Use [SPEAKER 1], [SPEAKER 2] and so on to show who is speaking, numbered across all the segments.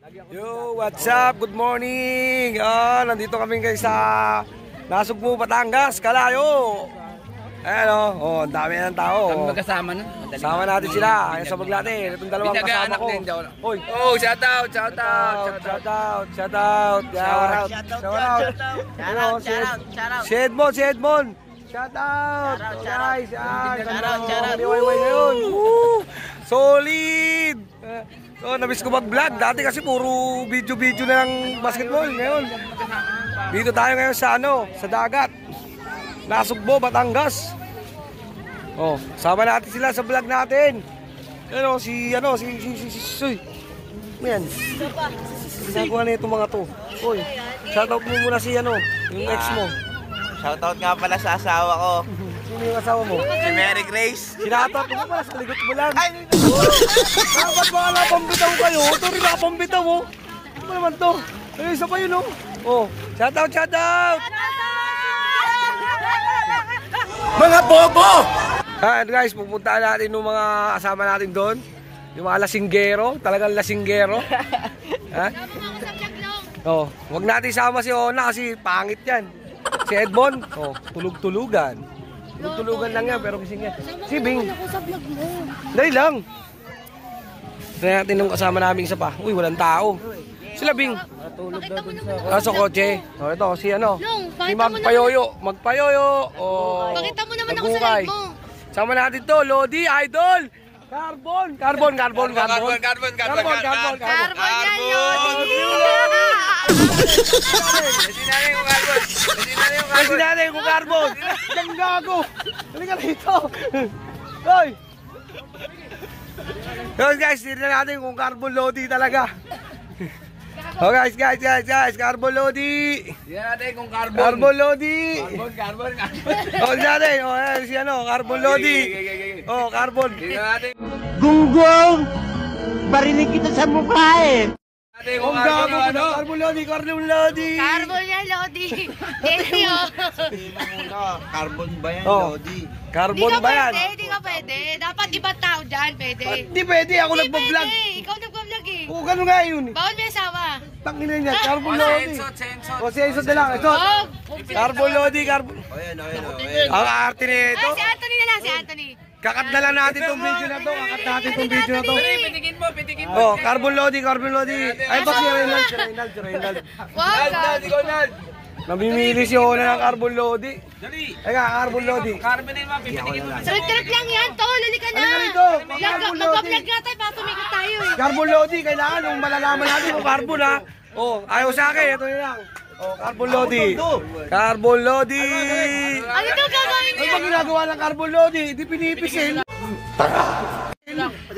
[SPEAKER 1] Yo, what's up? Good morning! Nandito kami guys sa Nasugbu, Batangas, Kalayo. Ayan ang dami ng tao.
[SPEAKER 2] Kami magkasama na.
[SPEAKER 1] Sama natin sila. Ayan sa vlog natin. Itong dalawang kasama ko. Oy.
[SPEAKER 2] Oh, shout out.
[SPEAKER 1] Shout out. Si Edmond. Shout out. Guys, solid. So, nabis ko mag-vlog. Dati kasi puro video na ng basketball. Ngayon, dito tayo ngayon sa sa dagat. Nasugbu, Batangas. Sama natin sila sa vlog natin. Si yan. Ginagawa na itong mga to. Oy, shoutout mo muna si yung ex mo.
[SPEAKER 3] Shoutout nga pala sa asawa ko.
[SPEAKER 1] Sino yung asawa mo?
[SPEAKER 3] Si Mary Grace.
[SPEAKER 1] Shoutout mo pala sa ligot mo lang. Ba't baka napambitaw kayo? Ito rin nakapambitaw mo. Ano naman to? Ay, isa pa yun Shoutout! Mga bobo! Guys, pupuntaan natin yung mga kasama natin doon. Yung mga lasinggero, talagang lasinggero. Wag natin isama si Ona kasi pangit yan. Si Edmond, tulug-tulugan. Tulug-tulugan lang yan, pero gising yan. Si Bing. Dali lang. Tignan natin yung kasama namin isa pa. Uy, walang tao. Sila Bing. Natulog daw dun sa kotse. Ito, si si Magpayoyo.
[SPEAKER 4] Pakita mo naman ako sa live mo.
[SPEAKER 1] Sama natin to, Lodi, Idol. Carbon yan, Lodi. Kasi natin kung carbon. Ang gago. Halika rito. Hoy. Guys, tignan natin kung carbon Lodi talaga. Guys, carbon Lodi.
[SPEAKER 2] Tignan natin kung carbon.
[SPEAKER 1] Carbon Lodi.
[SPEAKER 2] Carbon.
[SPEAKER 1] Tignan natin, si carbon Lodi. Carbon.
[SPEAKER 2] Tignan natin.
[SPEAKER 3] Gunggong! Barinig kita sa mukha eh!
[SPEAKER 1] Kung carbon Lodi.
[SPEAKER 4] Carbon yan, Lodi. Thank you.
[SPEAKER 3] Carbon ba yan, Lodi?
[SPEAKER 1] Carbon ba yan?
[SPEAKER 4] Hindi ka pwede. Dapat ibang tao dyan, pwede.
[SPEAKER 1] Hindi pwede, ako nagpa-vlog.
[SPEAKER 4] Ikaw nagpa-vlog eh.
[SPEAKER 1] Gano'n nga yun eh.
[SPEAKER 4] Bawal may asawa.
[SPEAKER 1] Tangina niya, carbon Lodi. Sensot na lang. Carbon Lodi, carbon. Ang arte nito.
[SPEAKER 4] Si Anthony na lang, si Anthony.
[SPEAKER 1] Kakat na lang natin itong video na to.
[SPEAKER 2] Pitigin mo.
[SPEAKER 1] Carbon Lodi. Ay, ba si Reynald.
[SPEAKER 4] Wow,
[SPEAKER 1] Namimili si Ona ng carbon Lodi. Ay ka, carbon Lodi.
[SPEAKER 2] Carbon na yung pitigin mo.
[SPEAKER 4] Sarap lang yan, tol. Halika na.
[SPEAKER 1] Halika rito.
[SPEAKER 4] Mag-vlog nga tayo para tumikot tayo eh.
[SPEAKER 1] Carbon Lodi, kailangan nung malalaman natin kung carbon ha. Ayaw sa akin, ito na lang. Carbon Lodi. Carbon Lodi.
[SPEAKER 4] Ano ito gagawin niya?
[SPEAKER 1] Ano ba ginagawa ng carbon Lodi? Hindi pinipisil.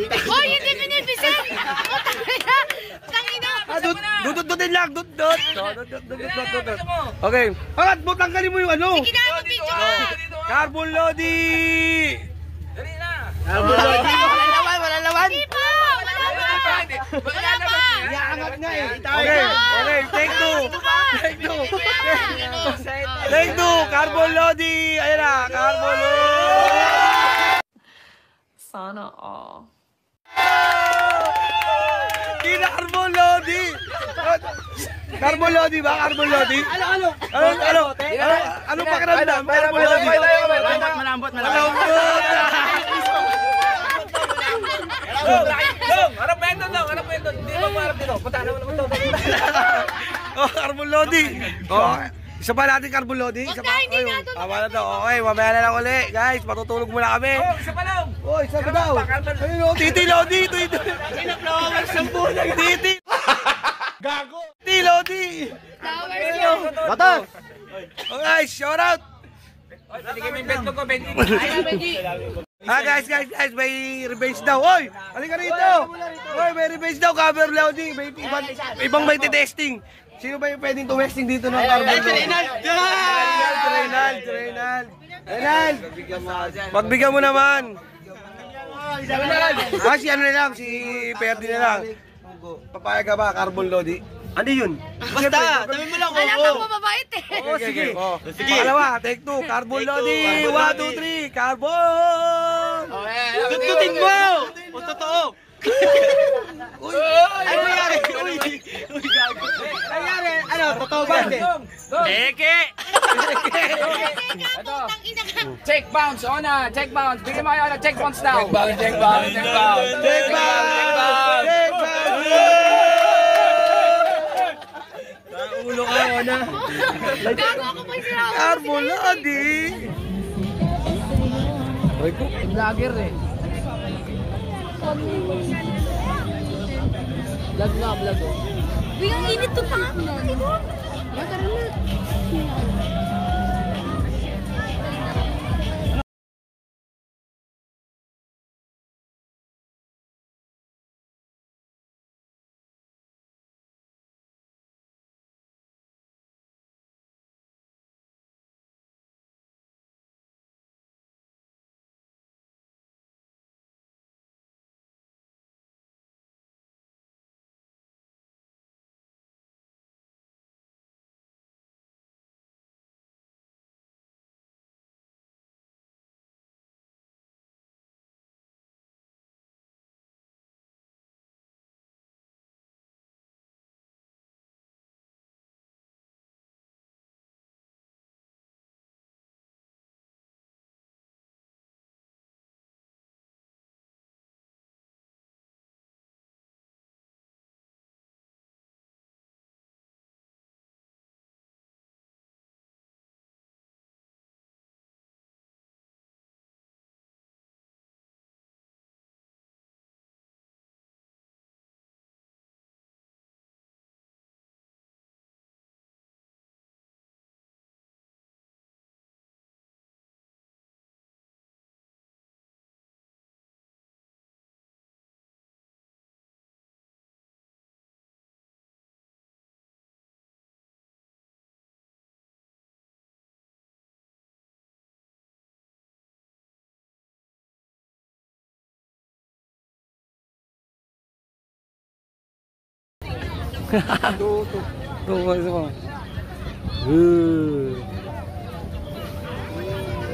[SPEAKER 4] Hoy, hindi pinipisil. Tangina.
[SPEAKER 1] Dudutin lang. Dudut. Okay. Angat mo, tanggalin mo yung
[SPEAKER 4] Sige na, mag-video ka.
[SPEAKER 1] Carbon Lodi.
[SPEAKER 2] Dali na.
[SPEAKER 1] Carbon Lodi.
[SPEAKER 3] Wala lawan!
[SPEAKER 4] Hindi pa. Wala pa.
[SPEAKER 1] Iangat nga eh. Okay. Take two. Carbon Lodi. Ayan na. Carbon Lodi.
[SPEAKER 5] Sana all.
[SPEAKER 1] Carbon Lodi. Carbon Lodi ba? Carbon Lodi? Ano pakiramdam? Carbon Lodi.
[SPEAKER 3] Malambot.
[SPEAKER 2] Harap mo yan doon. Hindi mo maharap dito. Punta naman ito.
[SPEAKER 1] Carbon Lodi. Isa pa natin carbon Lodi. Isa pa. Tama na to. Okay, mamaya na lang uli. Guys, matutulog muna kami.
[SPEAKER 2] Isa pa lang.
[SPEAKER 1] Isa pa daw. Ayun Titi Lodi.
[SPEAKER 3] Pinaplower sa buhay.
[SPEAKER 1] Titi. Gago. Titi Lodi.
[SPEAKER 3] Batas!
[SPEAKER 1] Okay, shout out.
[SPEAKER 2] Sige, may bento ko, Benji.
[SPEAKER 1] Guys, may revenge daw. Oy, halika rito. Oy, may revenge daw. Cover Lodi. May ibang may testing. Sino ba yung pwedeng tumesting dito ng carbon Lodi? Reynald. Pagbigyan mo naman. Si ano na lang, si Perdi na lang. Papayag ka ba, carbon Lodi? Ano yun?
[SPEAKER 3] Basta, tabi mo lang.
[SPEAKER 4] Wala kang mababait eh.
[SPEAKER 1] Sige. Pangalawa, take 2. Carbon Lodi. 1, 2, 3. Carbon!
[SPEAKER 3] Tututin mo! O totoo!
[SPEAKER 1] Ano nangyari?
[SPEAKER 2] Eke!
[SPEAKER 4] Ito.
[SPEAKER 2] Check bounce, Ona. Check bounce. Bigyan mo kayo na check bounce daw.
[SPEAKER 1] Check bounce.
[SPEAKER 2] Check bounce.
[SPEAKER 1] Ulo ka, Ona.
[SPEAKER 4] Gago ako pa sila.
[SPEAKER 1] Carbonadi. Ay ko.
[SPEAKER 2] Vlogger eh. Vlog nga, vlog.
[SPEAKER 4] Uy, ang init to pa. Tara na.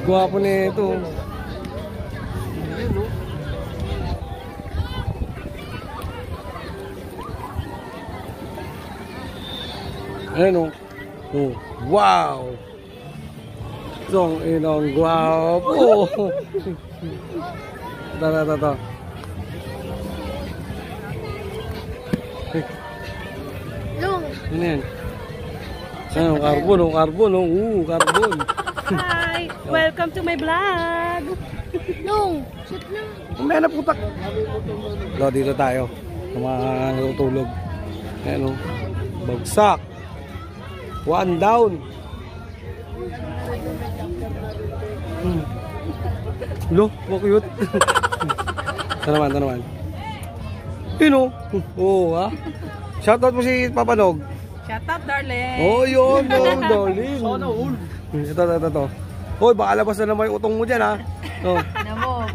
[SPEAKER 1] Gwapo na ito. Ayan o. Oh, wow! Song inong gwapo. Tara.
[SPEAKER 4] Long.
[SPEAKER 1] Ano yan? Ano, carbon, carbon.
[SPEAKER 5] Hi! Welcome to my vlog!
[SPEAKER 4] Long. Shoot na.
[SPEAKER 1] May na putak. Dito tayo. Natutulog. Ayan o. Bagsak. One down. Lo, cute. Ito naman. Yun o. Oo ha. Shoutout mo si Papanog.
[SPEAKER 5] Shut up, darling!
[SPEAKER 1] Oh, yun, darling. Ito. Hoy, baka labas na naman yung utong mo dyan, ha? Oh.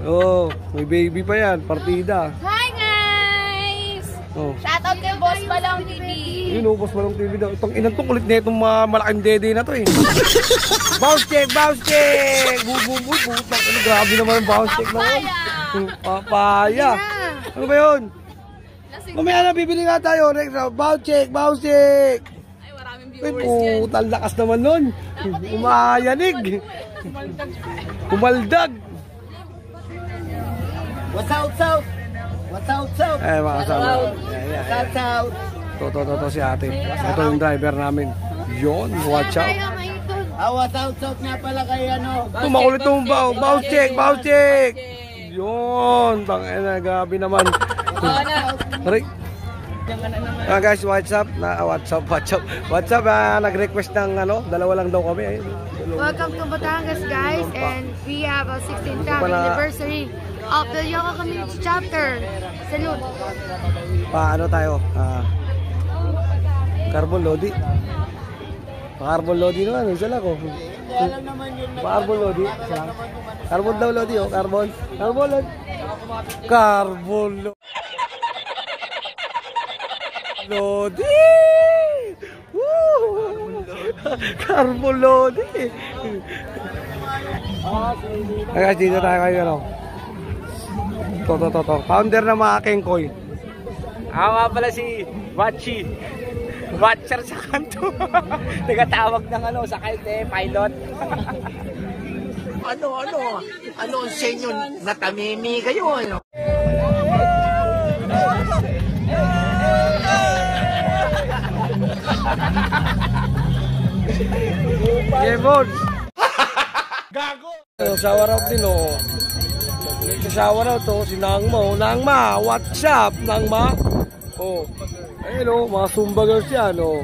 [SPEAKER 1] Oh, may baby pa yan, partida.
[SPEAKER 4] Hi guys!
[SPEAKER 1] Oh.
[SPEAKER 4] Shoutout kay Boss Balong TV.
[SPEAKER 1] Yun, Boss Balong TV daw. Itong inang to, kulit na itong malaking dede na to, eh. Bounce check! Boom. Grabe naman ang bounce check na yun. Papaya. Ano ba yun? Mamaya na, bibili nga tayo. Next round, bounce check!
[SPEAKER 5] Ay, maraming viewers yan.
[SPEAKER 1] Putang lakas naman nun. Umayanig. Umaldag.
[SPEAKER 3] What's out?
[SPEAKER 1] Eh, mga kasama.
[SPEAKER 3] What's out?
[SPEAKER 1] To si ate. Ito yung driver namin. Yon, watch out.
[SPEAKER 3] What's out nga pala kay ano.
[SPEAKER 1] Makulit yung bounce check. Yon, tangina, grabe naman. Aray. Guys, what's up? Nag-request ng dalawa lang daw kami. Ayun.
[SPEAKER 4] Welcome to Batangas guys, and we have a 16th anniversary of the Yoga Community Chapter. Salute!
[SPEAKER 1] Paano tayo? Carbon Lodi. Carbon Lodi naman, isa lang ko. Carbon Lodi. Carbon daw Lodi, oh. Carbon Lodi. Woo! Carbon Lodi. Guys, dito tayo kayo, To. Founder ng mga Kengkoy.
[SPEAKER 2] Ako nga pala si Bachi.
[SPEAKER 3] Watcher sa kanto. Tagatawag ng ano, sa kalte, pilot. Ano ang senyo? Natamimi kayo, ano?
[SPEAKER 1] Yemon! Gago! Shower out din, oh. Shower out, oh. Si Nangma, oh. Nangma, what's up, Nangma? Oh. Ayun, oh. Mga Zumba girls yan, oh.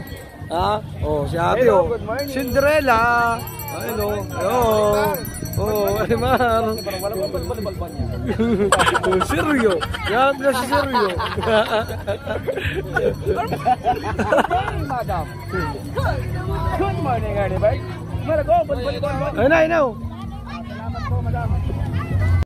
[SPEAKER 1] Ha? Oh, si ate, oh. Cinderella! Ayun, oh. Ayun. Oh, Aymar. Seryo. Yan na si Seryo.
[SPEAKER 3] Madam. Good morning, everybody.
[SPEAKER 1] Ayun na, ayun na.
[SPEAKER 3] Salamat po, madam.